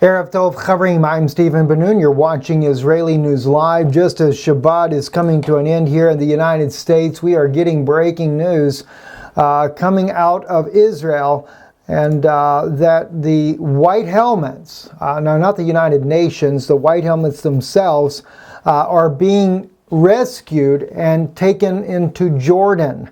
Erev Tov Chavrim, I'm Stephen Ben-Nun. You're watching Israeli News Live. Just as Shabbat is coming to an end here in the United States, we are getting breaking news coming out of Israel, and that the white helmets, no, not the United Nations, the white helmets themselves are being rescued and taken into Jordan.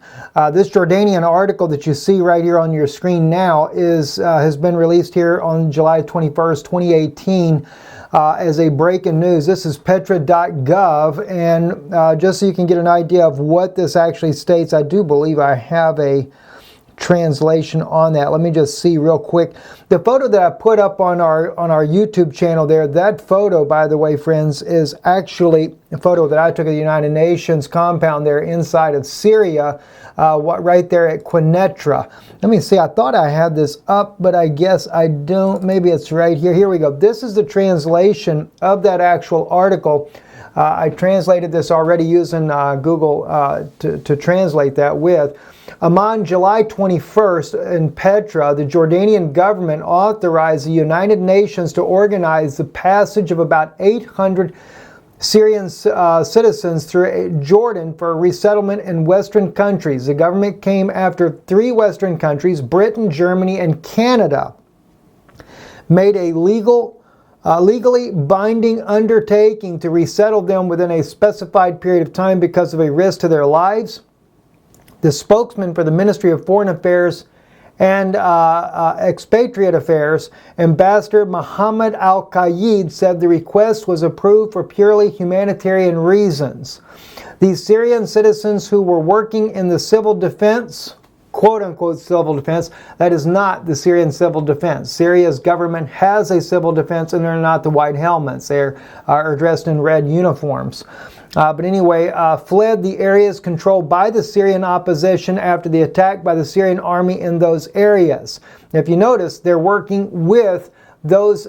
This Jordanian article that you see right here on your screen now has been released here on July 21st, 2018 as a breaking news. This is petra.gov, and just so you can get an idea of what this actually states, I do believe I have a translation on that. Let me just see real quick. The photo that I put up on our YouTube channel there, that photo, by the way, friends, is actually a photo that I took of the United Nations compound there inside of Syria, right there at Quneitra. Let me see, I thought I had this up, but I guess I don't. Maybe it's right here. Here we go. This is the translation of that actual article. I translated this already using Google to translate that with. On July 21st in Petra, the Jordanian government authorized the United Nations to organize the passage of about 800 Syrian citizens through Jordan for resettlement in Western countries. The government came after 3 Western countries, Britain, Germany, and Canada, made a legally binding undertaking to resettle them within a specified period of time because of a risk to their lives. The spokesman for the Ministry of Foreign Affairs and Expatriate Affairs, Ambassador Mohammed Al-Qayyid, said the request was approved for purely humanitarian reasons. These Syrian citizens who were working in the civil defense, quote-unquote civil defense, that is not the Syrian civil defense. Syria's government has a civil defense, and they're not the white helmets. They are dressed in red uniforms. But anyway, fled the areas controlled by the Syrian opposition after the attack by the Syrian army in those areas. If you notice, they're working with those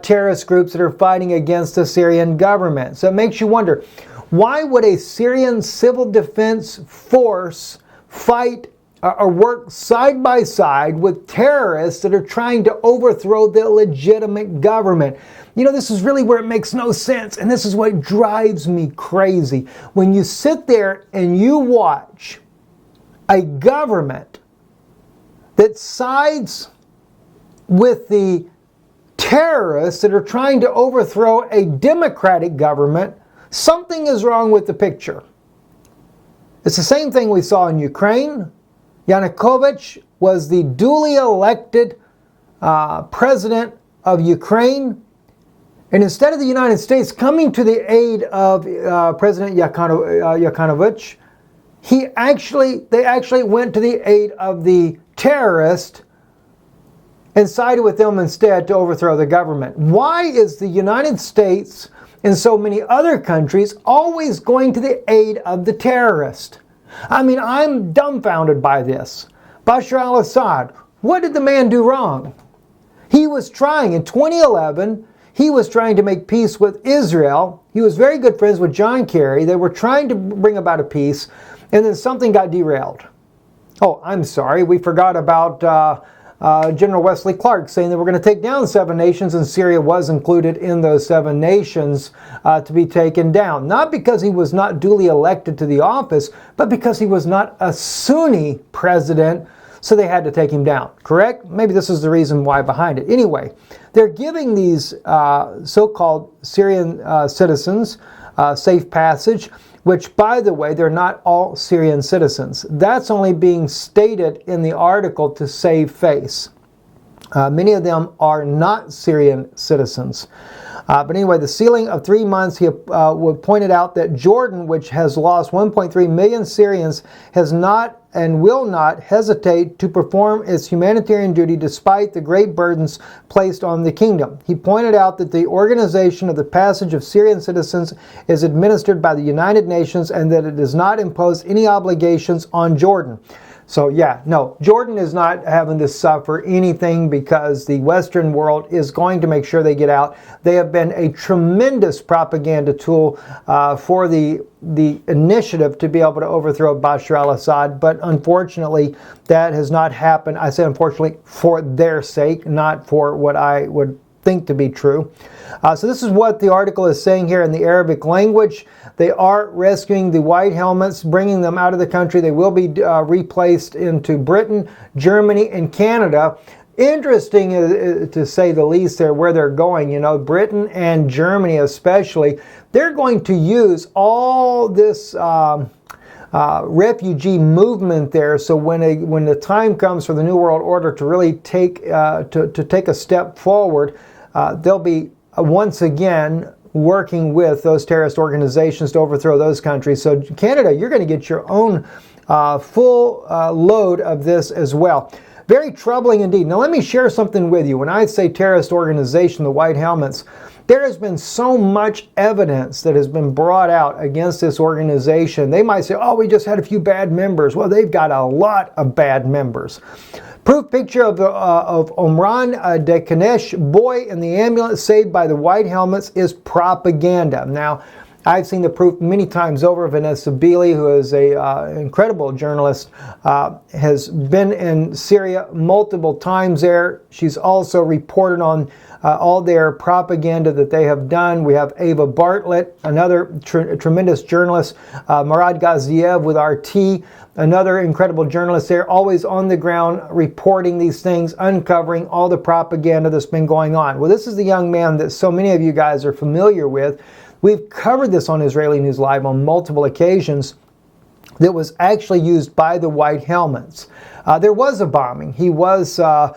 terrorist groups that are fighting against the Syrian government. So it makes you wonder, why would a Syrian civil defense force fight or work side by side with terrorists that are trying to overthrow the legitimate government? You know, this is really where it makes no sense, and this is what drives me crazy. When you sit there and you watch a government that sides with the terrorists that are trying to overthrow a democratic government, something is wrong with the picture. It's the same thing we saw in Ukraine. Yanukovych was the duly elected president of Ukraine. And instead of the United States coming to the aid of President Yanukovych, they actually went to the aid of the terrorist and sided with them instead to overthrow the government. Why is the United States and so many other countries always going to the aid of the terrorist? I mean, I'm dumbfounded by this. Bashar al-Assad, what did the man do wrong? He was trying, in 2011, he was trying to make peace with Israel. He was very good friends with John Kerry. They were trying to bring about a peace, and then something got derailed. Oh, I'm sorry, we forgot about General Wesley Clark saying that we're going to take down 7 nations, and Syria was included in those 7 nations to be taken down. Not because he was not duly elected to the office, but because he was not a Sunni president, so they had to take him down. Correct? Maybe this is the reason why behind it. Anyway, they're giving these so-called Syrian citizens safe passage, which, by the way, they're not all Syrian citizens. That's only being stated in the article to save face. Many of them are not Syrian citizens. But anyway, the ceiling of 3 months, he pointed out that Jordan, which has lost 1.3 million Syrians, has not and will not hesitate to perform its humanitarian duty despite the great burdens placed on the kingdom. He pointed out that the organization of the passage of Syrian citizens is administered by the United Nations and that it does not impose any obligations on Jordan. So yeah, no, Jordan is not having to suffer anything because the Western world is going to make sure they get out. They have been a tremendous propaganda tool for the initiative to be able to overthrow Bashar al-Assad, but unfortunately that has not happened. I say unfortunately for their sake, not for what I would think to be true. So this is what the article is saying here in the Arabic language. They are rescuing the white helmets, bringing them out of the country. They will be replaced into Britain, Germany, and Canada. Interesting to say the least there where they're going. You know, Britain and Germany especially, they're going to use all this refugee movement there. So when the time comes for the New World Order to really take a step forward, they'll be once again working with those terrorist organizations to overthrow those countries. So Canada, you're going to get your own full load of this as well. Very troubling indeed. Now let me share something with you. When I say terrorist organization, the White Helmets, there has been so much evidence that has been brought out against this organization. They might say, oh, we just had a few bad members. Well, they've got a lot of bad members. Proof picture of Omran Dekanesh, boy in the ambulance saved by the White Helmets, is propaganda. Now, I've seen the proof many times over. Vanessa Beeley, who is an incredible journalist, has been in Syria multiple times there. She's also reported on all their propaganda that they have done. We have Ava Bartlett, another tremendous journalist, Murad Ghaziev with RT, another incredible journalist there, always on the ground reporting these things, uncovering all the propaganda that's been going on. Well, this is the young man that so many of you guys are familiar with. We've covered this on Israeli News Live on multiple occasions. That was actually used by the White Helmets. There was a bombing. He was a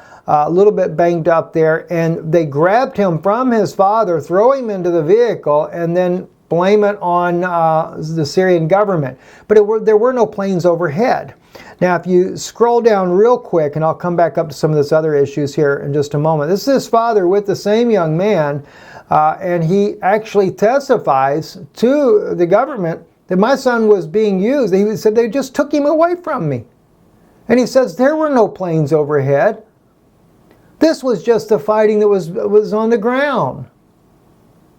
little bit banged up there, and they grabbed him from his father, throw him into the vehicle, and then blame it on the Syrian government. But there were no planes overhead. Now, if you scroll down real quick, and I'll come back up to some of this other issues here in just a moment. This is his father with the same young man, and he actually testifies to the government that my son was being used. He said they just took him away from me. And he says there were no planes overhead. This was just the fighting that was on the ground.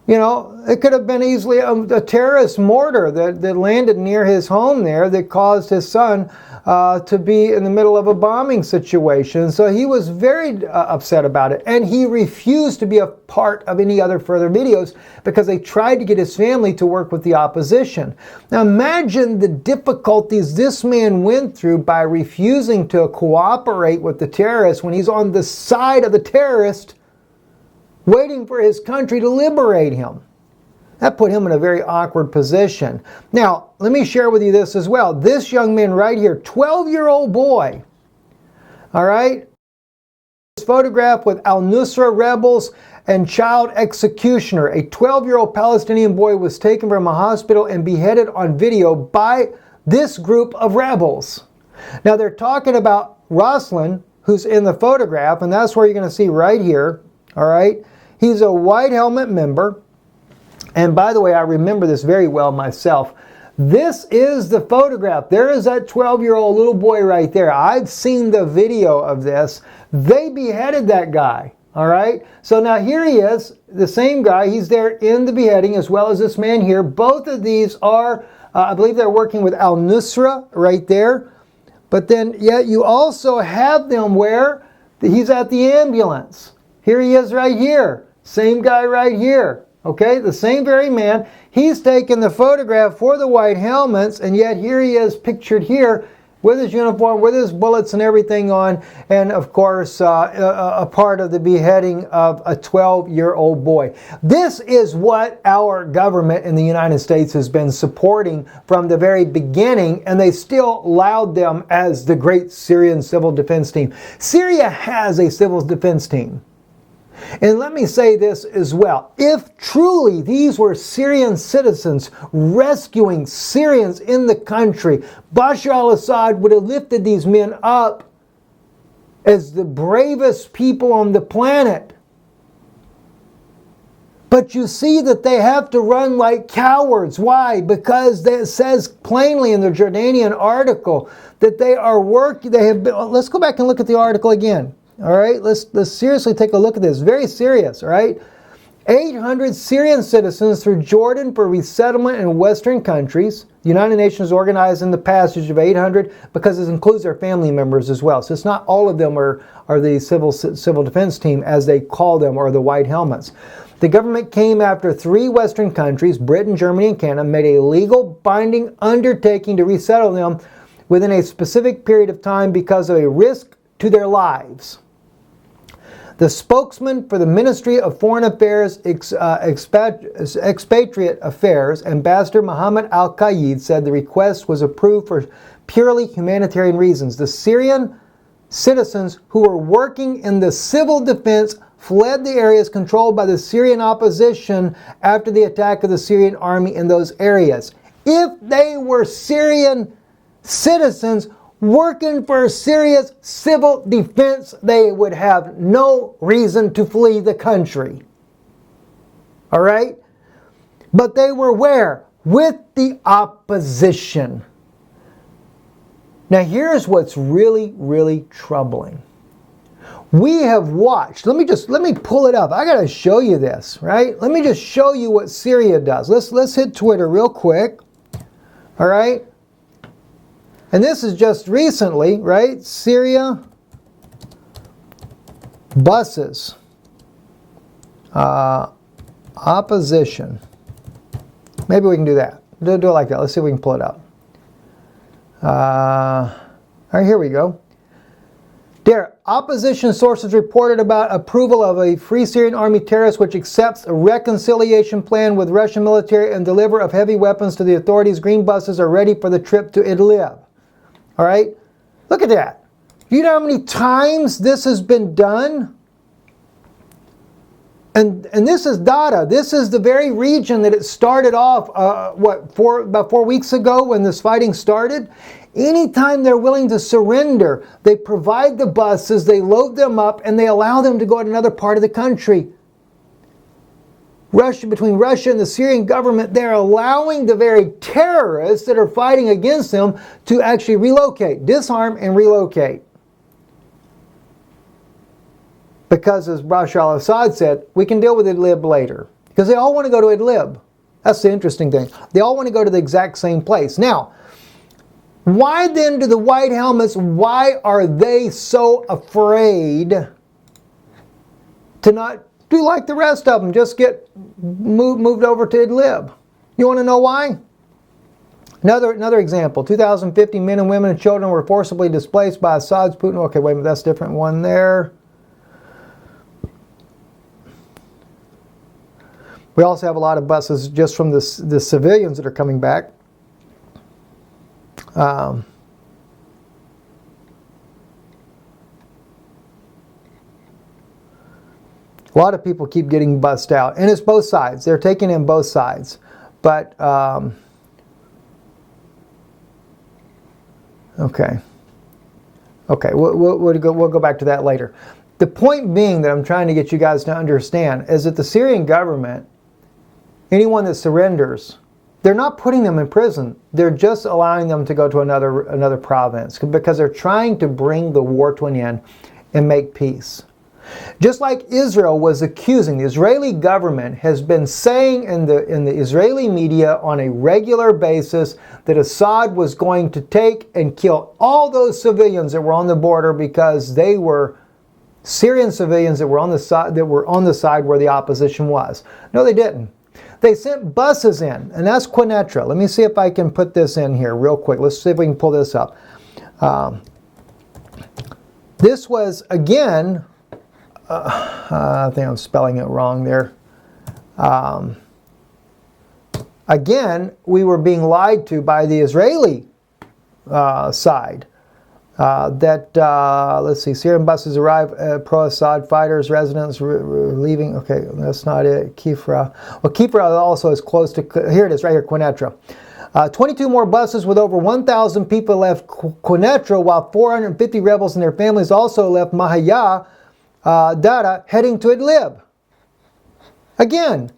You know, it could have been easily a terrorist mortar that landed near his home there that caused his son to be in the middle of a bombing situation. So he was very upset about it. And he refused to be a part of any other further videos because they tried to get his family to work with the opposition. Now imagine the difficulties this man went through by refusing to cooperate with the terrorists when he's on the side of the terrorist, waiting for his country to liberate him. That put him in a very awkward position. Now, let me share with you this as well. This young man right here, 12-year-old boy, all right, this photograph with al-Nusra rebels and child executioner. A 12-year-old Palestinian boy was taken from a hospital and beheaded on video by this group of rebels. Now, they're talking about Roslan, who's in the photograph, and that's where you're going to see right here, all right? He's a White Helmet member. And by the way, I remember this very well myself. This is the photograph. There is that 12-year-old little boy right there. I've seen the video of this. They beheaded that guy. All right. So now here he is, the same guy. He's there in the beheading as well as this man here. Both of these are, I believe they're working with al-Nusra right there. But then, yet you also have them where he's at the ambulance. Here he is right here. Same guy right here. Okay, the same very man. He's taken the photograph for the White Helmets, and yet here he is pictured here with his uniform, with his bullets and everything on, and of course a part of the beheading of a 12-year-old boy. This is what our government in the United States has been supporting from the very beginning, and they still laud them as the great Syrian civil defense team. Syria has a civil defense team. And let me say this as well. If truly these were Syrian citizens rescuing Syrians in the country, Bashar al-Assad would have lifted these men up as the bravest people on the planet. But you see that they have to run like cowards. Why? Because it says plainly in the Jordanian article that they are working. They have been, let's go back and look at the article again. All right, let's seriously take a look at this. Very serious. All right, 800 Syrian citizens through Jordan for resettlement in Western countries. The United Nations organized in the passage of 800 because it includes their family members as well. So it's not all of them are the civil defense team, as they call them, or the white helmets. The government came after 3 Western countries, Britain, Germany, and Canada, made a legal binding undertaking to resettle them within a specific period of time because of a risk to their lives. The spokesman for the Ministry of Foreign Affairs, Expatriate Affairs, Ambassador Mohammed Al-Qaid, said the request was approved for purely humanitarian reasons. The Syrian citizens who were working in the civil defense fled the areas controlled by the Syrian opposition after the attack of the Syrian army in those areas. If they were Syrian citizens working for Syria's civil defense, they would have no reason to flee the country. All right? But they were where? With the opposition. Now here's what's really, really troubling. We have watched, let me pull it up. I got to show you this, right? Let me just show you what Syria does. Let's hit Twitter real quick. All right? And this is just recently, right? Syria buses opposition. Maybe we can do that. Do it like that. Let's see if we can pull it up. All right, here we go. There, opposition sources reported about approval of a Free Syrian Army terrorist which accepts a reconciliation plan with Russian military and deliver of heavy weapons to the authorities. Green buses are ready for the trip to Idlib. All right? Look at that. Do you know how many times this has been done? And this is data. This is the very region that it started off, about 4 weeks ago when this fighting started. Anytime they're willing to surrender, they provide the buses, they load them up, and they allow them to go to another part of the country. Between Russia and the Syrian government, they're allowing the very terrorists that are fighting against them to actually relocate, disarm, and relocate. Because, as Bashar al-Assad said, we can deal with Idlib later. Because they all want to go to Idlib. That's the interesting thing. They all want to go to the exact same place. Now, why then do the white helmets, why are they so afraid to not do like the rest of them, just get moved over to Idlib? You want to know why? Another example, 2,050 men and women and children were forcibly displaced by Assad's Putin. Okay, wait a minute, that's a different one there. We also have a lot of buses just from the civilians that are coming back. A lot of people keep getting bussed out, and it's both sides. They're taking in both sides, but okay. We'll go back to that later. The point being that I'm trying to get you guys to understand is that the Syrian government, anyone that surrenders, they're not putting them in prison. They're just allowing them to go to another province because they're trying to bring the war to an end and make peace. Just like Israel was accusing, the Israeli government has been saying in the Israeli media on a regular basis that Assad was going to take and kill all those civilians that were on the border because they were Syrian civilians that were on the side where the opposition was. No, they didn't. They sent buses in, and that's Quneitra. Let me see if I can put this in here real quick. Let's see if we can pull this up. This was, again, I think I'm spelling it wrong there. Again, we were being lied to by the Israeli side. Let's see, Syrian buses arrive, pro-Assad fighters, residents leaving. Okay, that's not it. Kifra. Well, Kifra also is close to, here it is, right here, Quneitra. 22 more buses with over 1,000 people left Quneitra, while 450 rebels and their families also left Mahaya Dara, heading to Idlib. Again,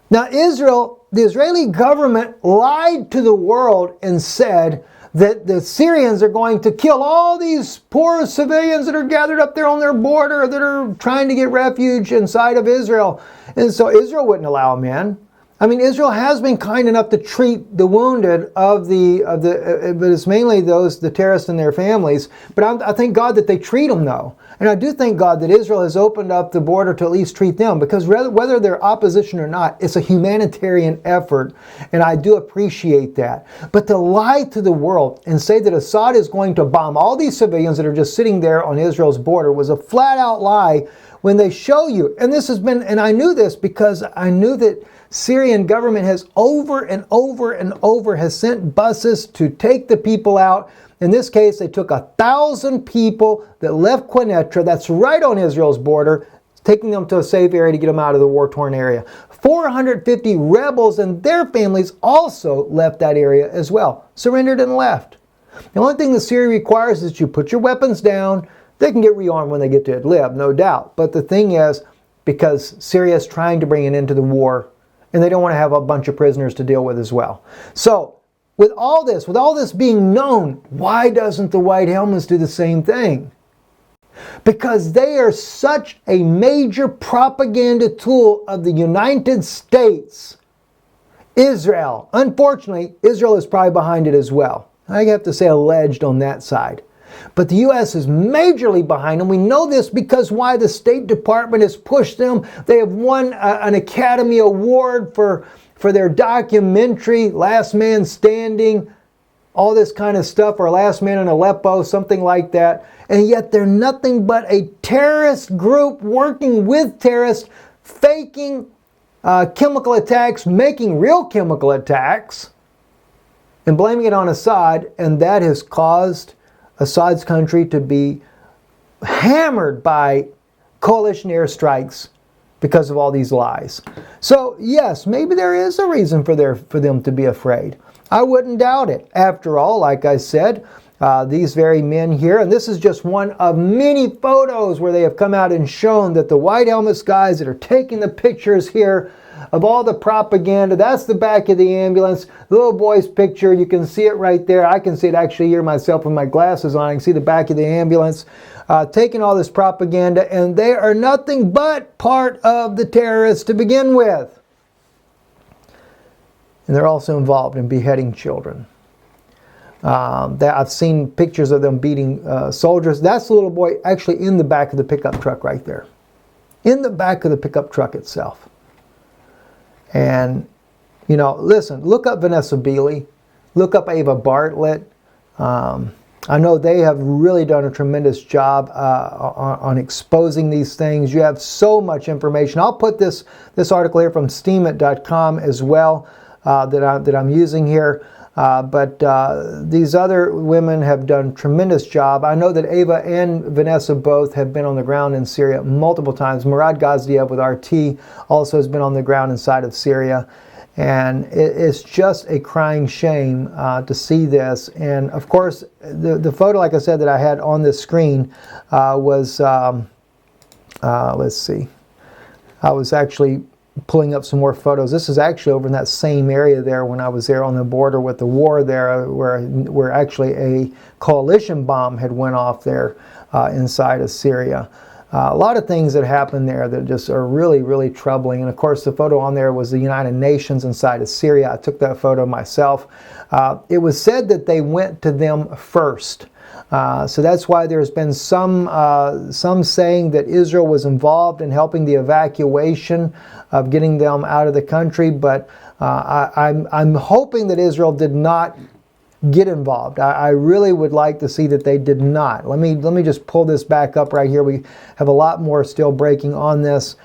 Now Israel, the Israeli government lied to the world and said that the Syrians are going to kill all these poor civilians that are gathered up there on their border that are trying to get refuge inside of Israel. And so Israel wouldn't allow them in. I mean, Israel has been kind enough to treat the wounded but it's mainly the terrorists and their families. But I thank God that they treat them though. And I do thank God that Israel has opened up the border to at least treat them, because whether they're opposition or not, it's a humanitarian effort, and I do appreciate that. But to lie to the world and say that Assad is going to bomb all these civilians that are just sitting there on Israel's border was a flat out lie when they show you. And this has been, and I knew this because I knew that Syrian government has over and over and over has sent buses to take the people out. In this case, they took 1,000 people that left Quneitra, that's right on Israel's border, taking them to a safe area to get them out of the war-torn area. 450 rebels and their families also left that area as well, surrendered and left. The only thing that Syria requires is that you put your weapons down. They can get rearmed when they get to Idlib, no doubt. But the thing is, because Syria is trying to bring an end to the war, and they don't want to have a bunch of prisoners to deal with as well. So, with all this being known, why doesn't the White Helmets do the same thing? Because they are such a major propaganda tool of the United States. Israel, unfortunately, Israel is probably behind it as well. I have to say alleged on that side. But the U.S. is majorly behind them. We know this because why? The State Department has pushed them. They have won an Academy Award for their documentary, Last Man Standing, all this kind of stuff, or Last Man in Aleppo, something like that. And yet they're nothing but a terrorist group working with terrorists, faking chemical attacks, making real chemical attacks, and blaming it on Assad. And that has caused Assad's country to be hammered by coalition airstrikes because of all these lies. So yes, maybe there is a reason for them to be afraid. I wouldn't doubt it. After all, like I said, these very men here, and this is just one of many photos where they have come out and shown that the White Helmets guys that are taking the pictures here of all the propaganda, that's the back of the ambulance. The little boy's picture, you can see it right there. I can see it actually here myself with my glasses on. I can see the back of the ambulance taking all this propaganda, and they are nothing but part of the terrorists to begin with. And they're also involved in beheading children. I've seen pictures of them beating soldiers. That's the little boy actually in the back of the pickup truck right there. In the back of the pickup truck itself. And, you know, listen, look up Vanessa Beeley. Look up Ava Bartlett. I know they have really done a tremendous job on exposing these things. You have so much information. I'll put this article here from steemit.com as well that I'm using here. But these other women have done a tremendous job. I know that Ava and Vanessa both have been on the ground in Syria multiple times. Murad Ghazdiev with RT also has been on the ground inside of Syria. And it's just a crying shame to see this. And of course, the photo, like I said, that I had on this screen was, let's see, I was actually pulling up some more photos. This is actually over in that same area there when I was there on the border with the war there, where actually a coalition bomb had went off there inside of Syria. A lot of things that happened there that just are really, really troubling. And of course, the photo on there was the United Nations inside of Syria. I took that photo myself. It was said that they went to them first. So that's why there's been some saying that Israel was involved in helping the evacuation of getting them out of the country. But I'm hoping that Israel did not get involved. I really would like to see that they did not. Let me just pull this back up right here. We have a lot more still breaking on this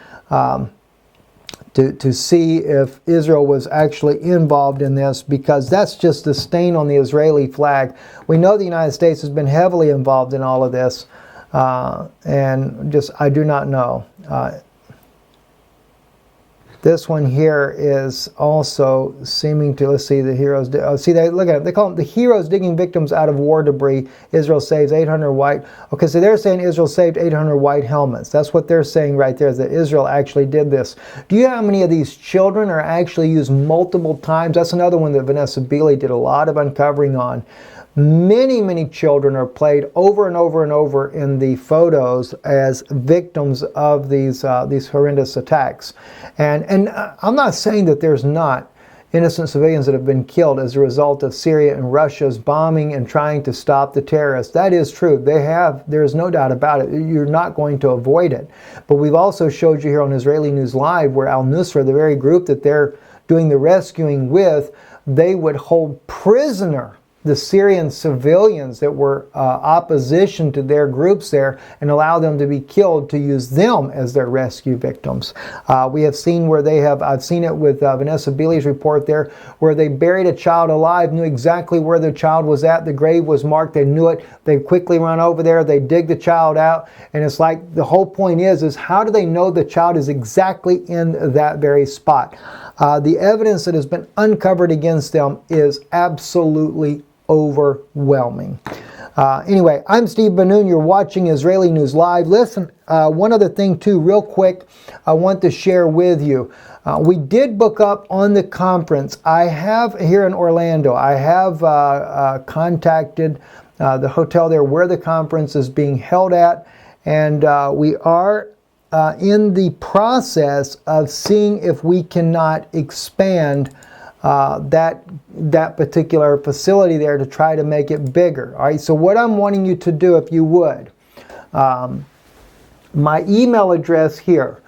to see if Israel was actually involved in this, because that's just the stain on the Israeli flag. We know the United States has been heavily involved in all of this, and just I do not know. This one here is also seeming to, let's see, the heroes, see, they look at it, they call them the heroes digging victims out of war debris. Israel saves 800 white. Okay, so they're saying Israel saved 800 white helmets. That's what they're saying right there, is that Israel actually did this. Do you know how many of these children are actually used multiple times? That's another one that Vanessa Beeley did a lot of uncovering on. Many children are played over and over and over in the photos as victims of these horrendous attacks. And I'm not saying that there's not innocent civilians that have been killed as a result of Syria and Russia's bombing and trying to stop the terrorists. That is true. They have. There is no doubt about it. You're not going to avoid it. But we've also showed you here on Israeli News Live where al-Nusra, the very group that they're doing the rescuing with, they would hold prisoner the Syrian civilians that were opposition to their groups there and allow them to be killed to use them as their rescue victims. We have seen where they have, I've seen it with Vanessa Beeley's report there, where they buried a child alive, knew exactly where the child was at, the grave was marked, they knew it, they quickly run over there, they dig the child out, and it's like the whole point is how do they know the child is exactly in that very spot? The evidence that has been uncovered against them is absolutely overwhelming. Anyway, I'm Steve Ben-Nun. You're watching Israeli News Live. Listen, one other thing too, real quick, I want to share with you. We did book up on the conference. I have here in Orlando, I have contacted the hotel there where the conference is being held at, and we are in the process of seeing if we cannot expand that particular facility there to try to make it bigger. All right, so what I'm wanting you to do, if you would, my email address here,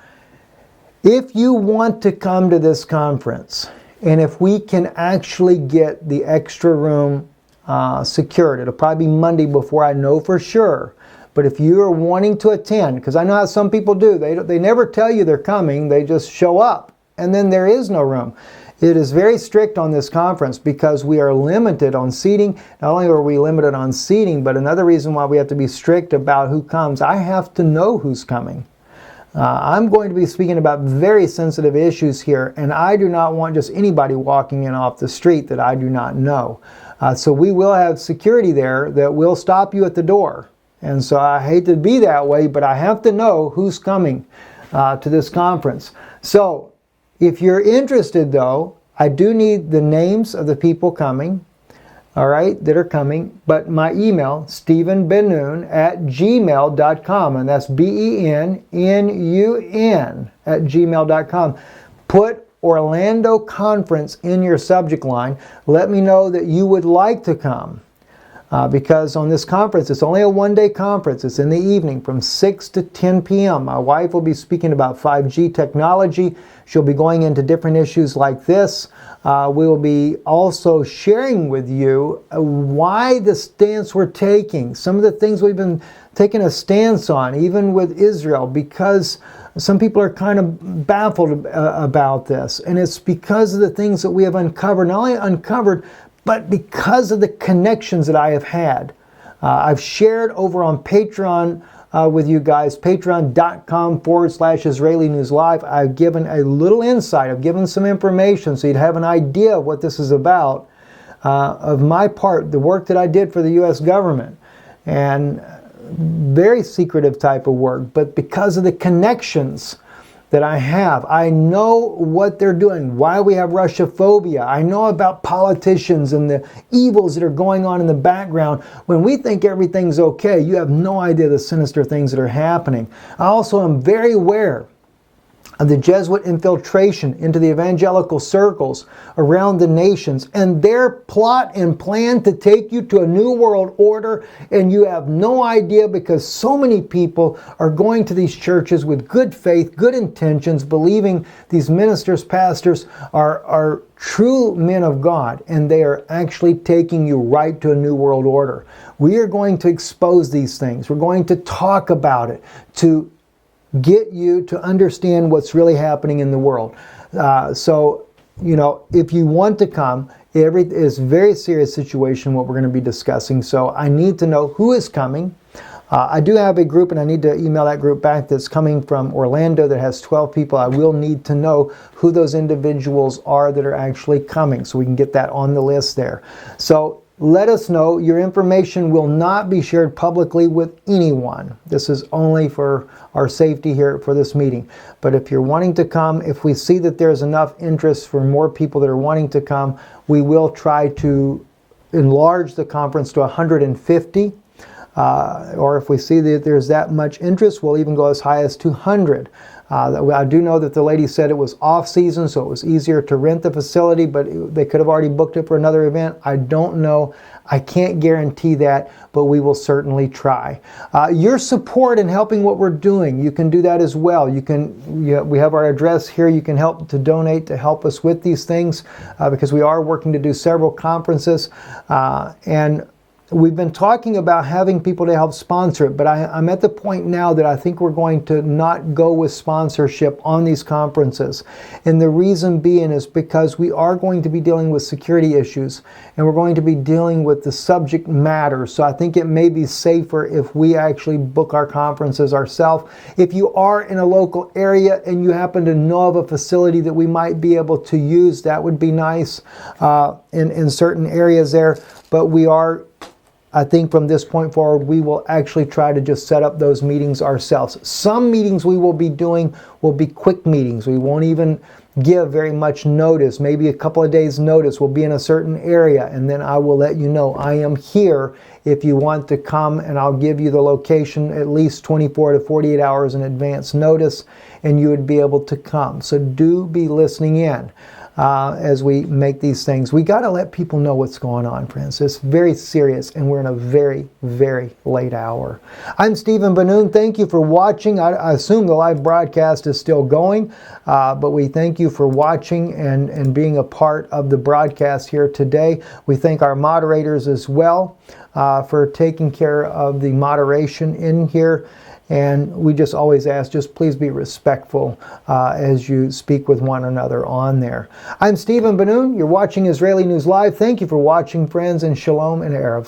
if you want to come to this conference, and if we can actually get the extra room secured, it'll probably be Monday before I know for sure. But if you are wanting to attend, because I know how some people do, they never tell you they're coming, they just show up, and then there is no room. It is very strict on this conference because we are limited on seating. Not only are we limited on seating, but another reason why we have to be strict about who comes, I have to know who's coming. I'm going to be speaking about very sensitive issues here, and I do not want just anybody walking in off the street that I do not know. So we will have security there that will stop you at the door. And so I hate to be that way, but I have to know who's coming to this conference. So if you're interested, though, I do need the names of the people coming, all right, that are coming. But my email, stephenbennoon@gmail.com, and that's BENNUN @gmail.com. Put Orlando Conference in your subject line. Let me know that you would like to come. Because on this conference, it's only a one-day conference. It's in the evening from 6 to 10 p.m. My wife will be speaking about 5G technology. She'll be going into different issues like this. We will be also sharing with you why the stance we're taking, some of the things we've been taking a stance on, even with Israel, because some people are kind of baffled about this. And it's because of the things that we have uncovered, not only uncovered, but because of the connections that I have had. I've shared over on Patreon with you guys, patreon.com/Israeli News Live. I've given a little insight, I've given some information so you'd have an idea of what this is about, of my part, the work that I did for the U.S. government. And very secretive type of work, but because of the connections that I have, I know what they're doing, why we have Russia-phobia. I know about politicians and the evils that are going on in the background. When we think everything's okay, you have no idea the sinister things that are happening. I also am very aware of the Jesuit infiltration into the evangelical circles around the nations and their plot and plan to take you to a new world order, and you have no idea because so many people are going to these churches with good faith, good intentions, believing these ministers, pastors are true men of God, and they are actually taking you right to a new world order. We are going to expose these things. We're going to talk about it to get you to understand what's really happening in the world. So, you know, if you want to come, it's a very serious situation what we're going to be discussing. So I need to know who is coming. I do have a group, and I need to email that group back, that's coming from Orlando that has 12 people. I will need to know who those individuals are that are actually coming so we can get that on the list there. So let us know. Your information will not be shared publicly with anyone. This is only for our safety here for this meeting. But if you're wanting to come, if we see that there's enough interest for more people that are wanting to come, we will try to enlarge the conference to 150. Or if we see that there's that much interest, we'll even go as high as 200. I do know that the lady said it was off season, so it was easier to rent the facility, but they could have already booked it for another event. I don't know. I can't guarantee that, but we will certainly try. Your support in helping what we're doing, you can do that as well. We have our address here. You can help to donate to help us with these things because we are working to do several conferences. And we've been talking about having people to help sponsor it, but I'm at the point now that I think we're going to not go with sponsorship on these conferences. And the reason being is because we are going to be dealing with security issues, and we're going to be dealing with the subject matter. So I think it may be safer if we actually book our conferences ourselves. If you are in a local area and you happen to know of a facility that we might be able to use, that would be nice in certain areas there. But I think from this point forward, we will actually try to just set up those meetings ourselves. Some meetings we will be doing will be quick meetings. We won't even give very much notice, maybe a couple of days notice. We'll be in a certain area, and then I will let you know I am here if you want to come, and I'll give you the location at least 24 to 48 hours in advance notice, and you would be able to come. So do be listening in. As we make these things. We got to let people know what's going on, friends. It's very serious, and we're in a very, very late hour. I'm Stephen Benoon. Thank you for watching. I assume the live broadcast is still going, but we thank you for watching and being a part of the broadcast here today. We thank our moderators as well for taking care of the moderation in here. And we just always ask, just please be respectful as you speak with one another on there. I'm Stephen Benoon. You're watching Israeli News Live. Thank you for watching, friends, and shalom and erev.